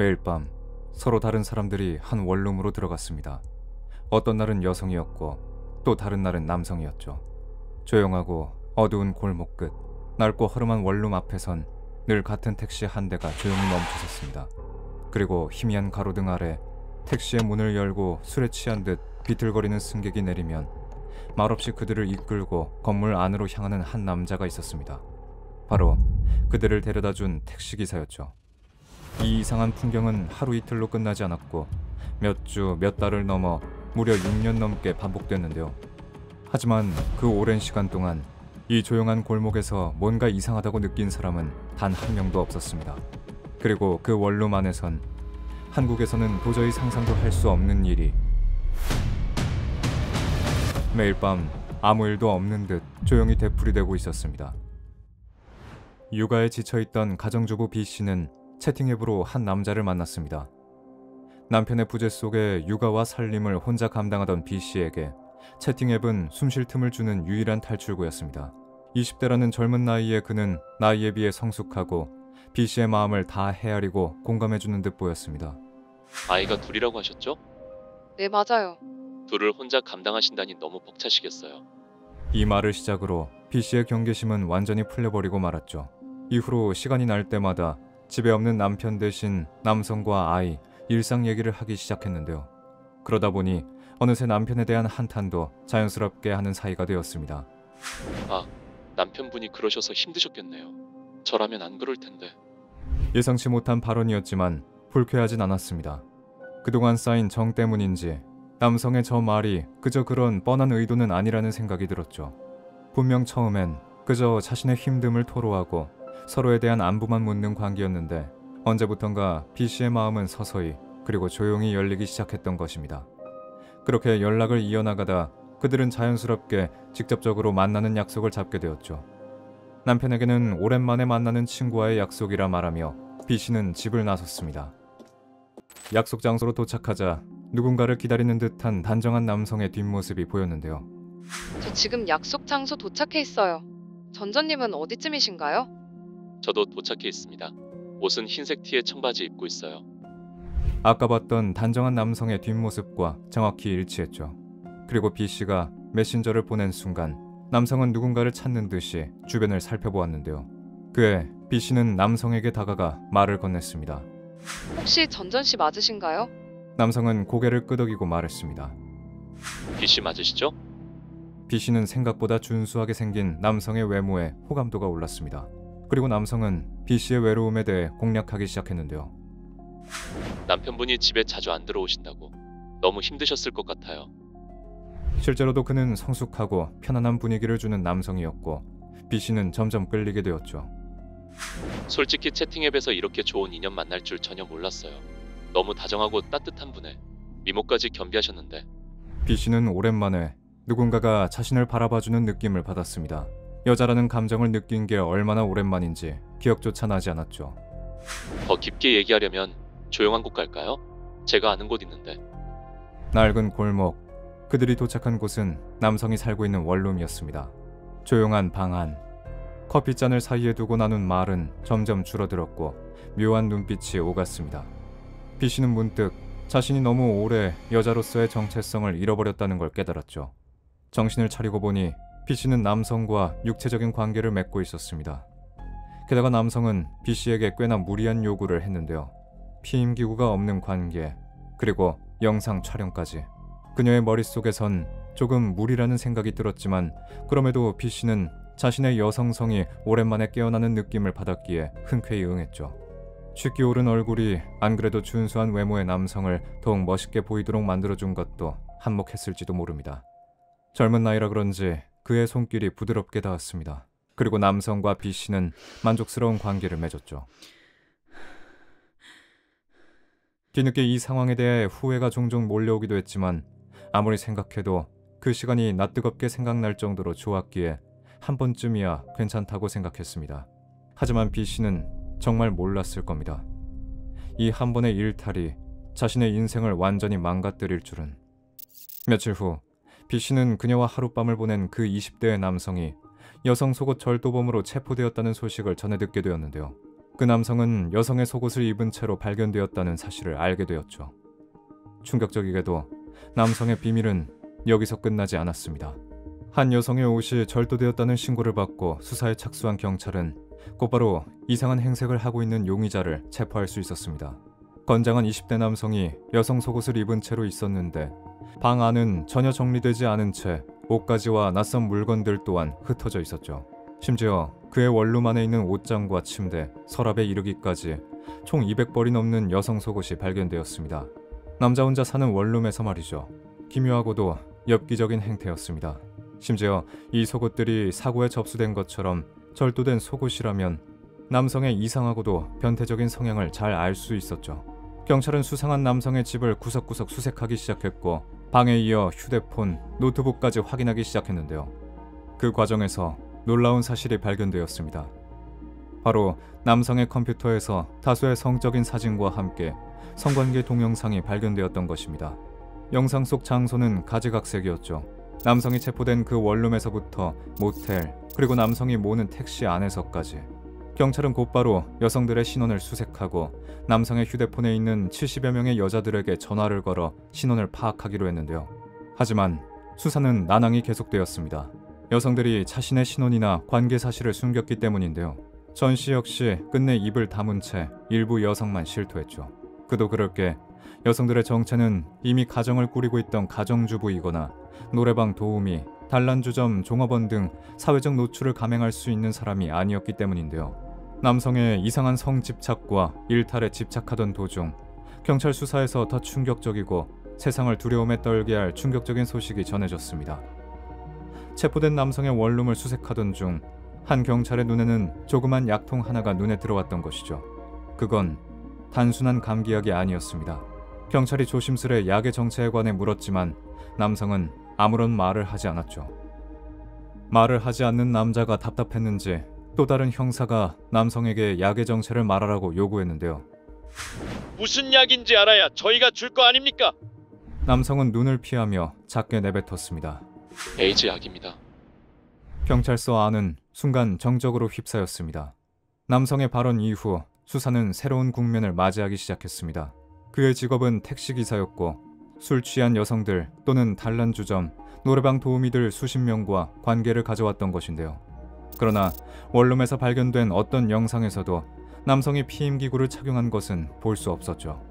매일 밤 서로 다른 사람들이 한 원룸으로 들어갔습니다. 어떤 날은 여성이었고 또 다른 날은 남성이었죠. 조용하고 어두운 골목 끝 넓고 허름한 원룸 앞에선 늘 같은 택시 한 대가 조용히 멈춰섰습니다. 그리고 희미한 가로등 아래 택시의 문을 열고 술에 취한 듯 비틀거리는 승객이 내리면 말없이 그들을 이끌고 건물 안으로 향하는 한 남자가 있었습니다. 바로 그들을 데려다준 택시기사였죠. 이 이상한 풍경은 하루 이틀로 끝나지 않았고 몇 주, 몇 달을 넘어 무려 6년 넘게 반복됐는데요. 하지만 그 오랜 시간 동안 이 조용한 골목에서 뭔가 이상하다고 느낀 사람은 단 한 명도 없었습니다. 그리고 그 원룸 안에선 한국에서는 도저히 상상도 할 수 없는 일이 매일 밤 아무 일도 없는 듯 조용히 되풀이되고 있었습니다. 육아에 지쳐있던 가정주부 B씨는 채팅 앱으로 한 남자를 만났습니다. 남편의 부재 속에 육아와 살림을 혼자 감당하던 B씨에게 채팅 앱은 숨쉴 틈을 주는 유일한 탈출구였습니다. 20대라는 젊은 나이에 그는 나이에 비해 성숙하고 B씨의 마음을 다 헤아리고 공감해주는 듯 보였습니다. 아이가 둘이라고 하셨죠? 네, 맞아요. 둘을 혼자 감당하신다니 너무 벅차시겠어요. 이 말을 시작으로 B씨의 경계심은 완전히 풀려버리고 말았죠. 이후로 시간이 날 때마다 집에 없는 남편 대신 남성과 아이, 일상 얘기를 하기 시작했는데요. 그러다 보니 어느새 남편에 대한 한탄도 자연스럽게 하는 사이가 되었습니다. 아, 남편분이 그러셔서 힘드셨겠네요. 저라면 안 그럴 텐데. 예상치 못한 발언이었지만 불쾌하진 않았습니다. 그동안 쌓인 정 때문인지 남성의 저 말이 그저 그런 뻔한 의도는 아니라는 생각이 들었죠. 분명 처음엔 그저 자신의 힘듦을 토로하고 서로에 대한 안부만 묻는 관계였는데 언제부턴가 B씨의 마음은 서서히 그리고 조용히 열리기 시작했던 것입니다. 그렇게 연락을 이어나가다 그들은 자연스럽게 직접적으로 만나는 약속을 잡게 되었죠. 남편에게는 오랜만에 만나는 친구와의 약속이라 말하며 B씨는 집을 나섰습니다. 약속 장소로 도착하자 누군가를 기다리는 듯한 단정한 남성의 뒷모습이 보였는데요. 저 지금 약속 장소 도착해 있어요. 전전님은 어디쯤이신가요? 저도 도착해 있습니다. 옷은 흰색 티에 청바지 입고 있어요. 아까 봤던 단정한 남성의 뒷모습과 정확히 일치했죠. 그리고 B씨가 메신저를 보낸 순간 남성은 누군가를 찾는 듯이 주변을 살펴보았는데요. 그에 B씨는 남성에게 다가가 말을 건넸습니다. 혹시 전전씨 맞으신가요? 남성은 고개를 끄덕이고 말했습니다. B씨 맞으시죠? B씨는 생각보다 준수하게 생긴 남성의 외모에 호감도가 올랐습니다. 그리고 남성은 B씨의 외로움에 대해 공략하기 시작했는데요. 남편분이 집에 자주 안 들어오신다고 너무 힘드셨을 것 같아요. 실제로도 그는 성숙하고 편안한 분위기를 주는 남성이었고 B씨는 점점 끌리게 되었죠. 솔직히 채팅 앱에서 이렇게 좋은 인연 만날 줄 전혀 몰랐어요. 너무 다정하고 따뜻한 분에 미모까지 겸비하셨는데. B씨는 오랜만에 누군가가 자신을 바라봐주는 느낌을 받았습니다. 여자라는 감정을 느낀 게 얼마나 오랜만인지 기억조차 나지 않았죠. 더 깊게 얘기하려면 조용한 곳 갈까요? 제가 아는 곳 있는데. 낡은 골목, 그들이 도착한 곳은 남성이 살고 있는 원룸이었습니다. 조용한 방 안, 커피잔을 사이에 두고 나눈 말은 점점 줄어들었고 묘한 눈빛이 오갔습니다. B씨는 문득 자신이 너무 오래 여자로서의 정체성을 잃어버렸다는 걸 깨달았죠. 정신을 차리고 보니 B씨는 남성과 육체적인 관계를 맺고 있었습니다. 게다가 남성은 B씨에게 꽤나 무리한 요구를 했는데요. 피임기구가 없는 관계, 그리고 영상 촬영까지. 그녀의 머릿속에선 조금 무리라는 생각이 들었지만 그럼에도 B씨는 자신의 여성성이 오랜만에 깨어나는 느낌을 받았기에 흔쾌히 응했죠. 쉽게 오른 얼굴이 안 그래도 준수한 외모의 남성을 더욱 멋있게 보이도록 만들어준 것도 한몫했을지도 모릅니다. 젊은 나이라 그런지 그의 손길이 부드럽게 닿았습니다. 그리고 남성과 B씨는 만족스러운 관계를 맺었죠. 뒤늦게 이 상황에 대해 후회가 종종 몰려오기도 했지만 아무리 생각해도 그 시간이 낯뜨겁게 생각날 정도로 좋았기에 한 번쯤이야 괜찮다고 생각했습니다. 하지만 B씨는 정말 몰랐을 겁니다. 이 한 번의 일탈이 자신의 인생을 완전히 망가뜨릴 줄은. 며칠 후 B씨는 그녀와 하룻밤을 보낸 그 20대의 남성이 여성 속옷 절도범으로 체포되었다는 소식을 전해 듣게 되었는데요. 그 남성은 여성의 속옷을 입은 채로 발견되었다는 사실을 알게 되었죠. 충격적이게도 남성의 비밀은 여기서 끝나지 않았습니다. 한 여성의 옷이 절도되었다는 신고를 받고 수사에 착수한 경찰은 곧바로 이상한 행색을 하고 있는 용의자를 체포할 수 있었습니다. 건장한 20대 남성이 여성 속옷을 입은 채로 있었는데 방 안은 전혀 정리되지 않은 채 옷가지와 낯선 물건들 또한 흩어져 있었죠. 심지어 그의 원룸 안에 있는 옷장과 침대, 서랍에 이르기까지 총 200벌이 넘는 여성 속옷이 발견되었습니다. 남자 혼자 사는 원룸에서 말이죠. 기묘하고도 엽기적인 행태였습니다. 심지어 이 속옷들이 사고에 접수된 것처럼 절도된 속옷이라면 남성의 이상하고도 변태적인 성향을 잘 알 수 있었죠. 경찰은 수상한 남성의 집을 구석구석 수색하기 시작했고 방에 이어 휴대폰, 노트북까지 확인하기 시작했는데요. 그 과정에서 놀라운 사실이 발견되었습니다. 바로 남성의 컴퓨터에서 다수의 성적인 사진과 함께 성관계 동영상이 발견되었던 것입니다. 영상 속 장소는 가지각색이었죠. 남성이 체포된 그 원룸에서부터 모텔, 그리고 남성이 모는 택시 안에서까지. 경찰은 곧바로 여성들의 신원을 수색하고 남성의 휴대폰에 있는 70여 명의 여자들에게 전화를 걸어 신원을 파악하기로 했는데요. 하지만 수사는 난항이 계속되었습니다. 여성들이 자신의 신원이나 관계 사실을 숨겼기 때문인데요. 전 씨 역시 끝내 입을 다문 채 일부 여성만 실토했죠. 그도 그럴 게 여성들의 정체는 이미 가정을 꾸리고 있던 가정주부이거나 노래방 도우미, 단란주점 종업원 등 사회적 노출을 감행할 수 있는 사람이 아니었기 때문인데요. 남성의 이상한 성집착과 일탈에 집착하던 도중 경찰 수사에서 더 충격적이고 세상을 두려움에 떨게 할 충격적인 소식이 전해졌습니다. 체포된 남성의 원룸을 수색하던 중 한 경찰의 눈에는 조그만 약통 하나가 눈에 들어왔던 것이죠. 그건 단순한 감기약이 아니었습니다. 경찰이 조심스레 약의 정체에 관해 물었지만 남성은 아무런 말을 하지 않았죠. 말을 하지 않는 남자가 답답했는지 또 다른 형사가 남성에게 약의 정체를 말하라고 요구했는데요. 무슨 약인지 알아야 저희가 줄 거 아닙니까? 남성은 눈을 피하며 작게 내뱉었습니다. 에이즈 약입니다. 경찰서 안은 순간 정적으로 휩싸였습니다. 남성의 발언 이후 수사는 새로운 국면을 맞이하기 시작했습니다. 그의 직업은 택시기사였고 술 취한 여성들 또는 단란주점, 노래방 도우미들 수십 명과 관계를 가져왔던 것인데요. 그러나 원룸에서 발견된 어떤 영상에서도 남성이 피임기구를 착용한 것은 볼 수 없었죠.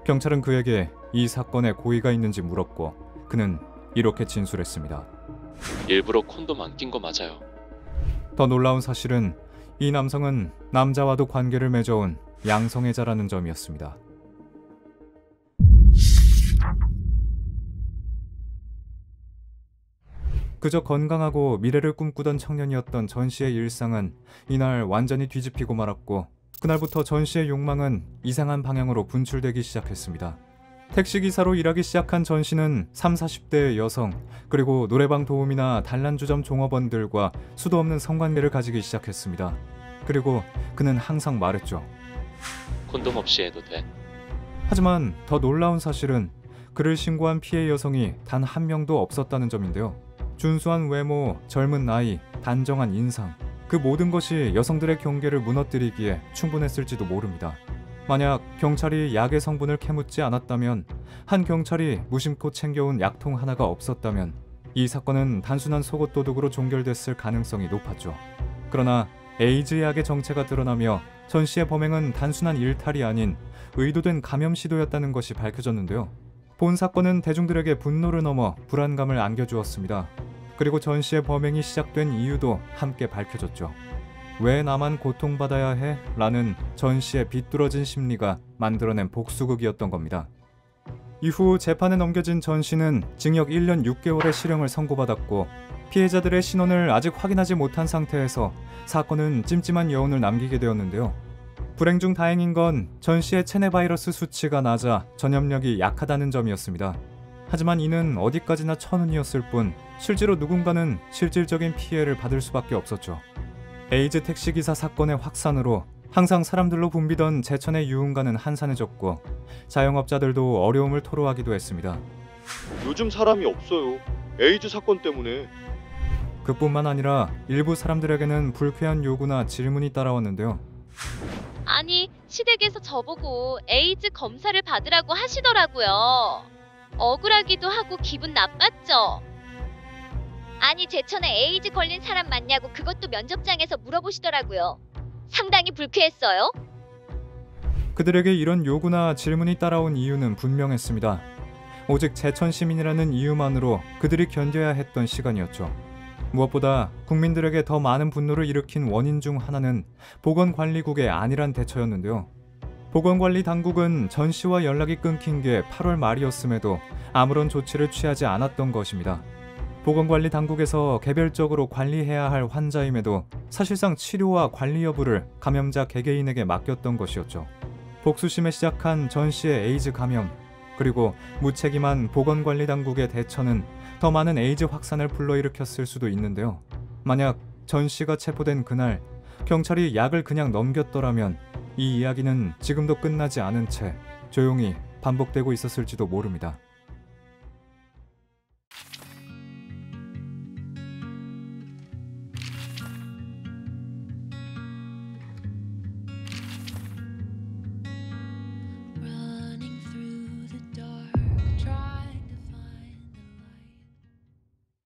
경찰은 그에게 이 사건에 고의가 있는지 물었고 그는 이렇게 진술했습니다. 일부러 콘돔 안 낀 거 맞아요. 더 놀라운 사실은 이 남성은 남자와도 관계를 맺어온 양성애자라는 점이었습니다. 그저 건강하고 미래를 꿈꾸던 청년이었던 전 씨의 일상은 이날 완전히 뒤집히고 말았고 그날부터 전 씨의 욕망은 이상한 방향으로 분출되기 시작했습니다. 택시기사로 일하기 시작한 전 씨는 30, 40대의 여성 그리고 노래방 도우미나 단란주점 종업원들과 수도 없는 성관계를 가지기 시작했습니다. 그리고 그는 항상 말했죠. 콘돔 없이 해도 돼. 하지만 더 놀라운 사실은 그를 신고한 피해 여성이 단 한 명도 없었다는 점인데요. 준수한 외모, 젊은 나이, 단정한 인상 그 모든 것이 여성들의 경계를 무너뜨리기에 충분했을지도 모릅니다. 만약 경찰이 약의 성분을 캐묻지 않았다면, 한 경찰이 무심코 챙겨온 약통 하나가 없었다면 이 사건은 단순한 속옷 도둑으로 종결됐을 가능성이 높았죠. 그러나 에이즈 약의 정체가 드러나며 전 씨의 범행은 단순한 일탈이 아닌 의도된 감염 시도였다는 것이 밝혀졌는데요. 본 사건은 대중들에게 분노를 넘어 불안감을 안겨주었습니다. 그리고 전 씨의 범행이 시작된 이유도 함께 밝혀졌죠. 왜 나만 고통받아야 해? 라는 전 씨의 비뚤어진 심리가 만들어낸 복수극이었던 겁니다. 이후 재판에 넘겨진 전 씨는 징역 1년 6개월의 실형을 선고받았고 피해자들의 신원을 아직 확인하지 못한 상태에서 사건은 찜찜한 여운을 남기게 되었는데요. 불행 중 다행인 건 전 씨의 체내 바이러스 수치가 낮아 전염력이 약하다는 점이었습니다. 하지만 이는 어디까지나 천운이었을 뿐 실제로 누군가는 실질적인 피해를 받을 수밖에 없었죠. 에이즈 택시기사 사건의 확산으로 항상 사람들로 붐비던 제천의 유흥가는 한산해졌고 자영업자들도 어려움을 토로하기도 했습니다. 요즘 사람이 없어요. 에이즈 사건 때문에. 그뿐만 아니라 일부 사람들에게는 불쾌한 요구나 질문이 따라왔는데요. 아니, 시댁에서 저보고 에이즈 검사를 받으라고 하시더라고요. 억울하기도 하고 기분 나빴죠. 아니, 제천에 에이즈 걸린 사람 맞냐고 그것도 면접장에서 물어보시더라고요. 상당히 불쾌했어요. 그들에게 이런 요구나 질문이 따라온 이유는 분명했습니다. 오직 제천 시민이라는 이유만으로 그들이 견뎌야 했던 시간이었죠. 무엇보다 국민들에게 더 많은 분노를 일으킨 원인 중 하나는 보건관리국의 안일한 대처였는데요. 보건관리 당국은 전 씨와 연락이 끊긴 게 8월 말이었음에도 아무런 조치를 취하지 않았던 것입니다. 보건관리 당국에서 개별적으로 관리해야 할 환자임에도 사실상 치료와 관리 여부를 감염자 개개인에게 맡겼던 것이었죠. 복수심에 시작한 전 씨의 에이즈 감염, 그리고 무책임한 보건관리 당국의 대처는 더 많은 에이즈 확산을 불러일으켰을 수도 있는데요. 만약 전 씨가 체포된 그날 경찰이 약을 그냥 넘겼더라면 이 이야기는 지금도 끝나지 않은 채 조용히 반복되고 있었을지도 모릅니다.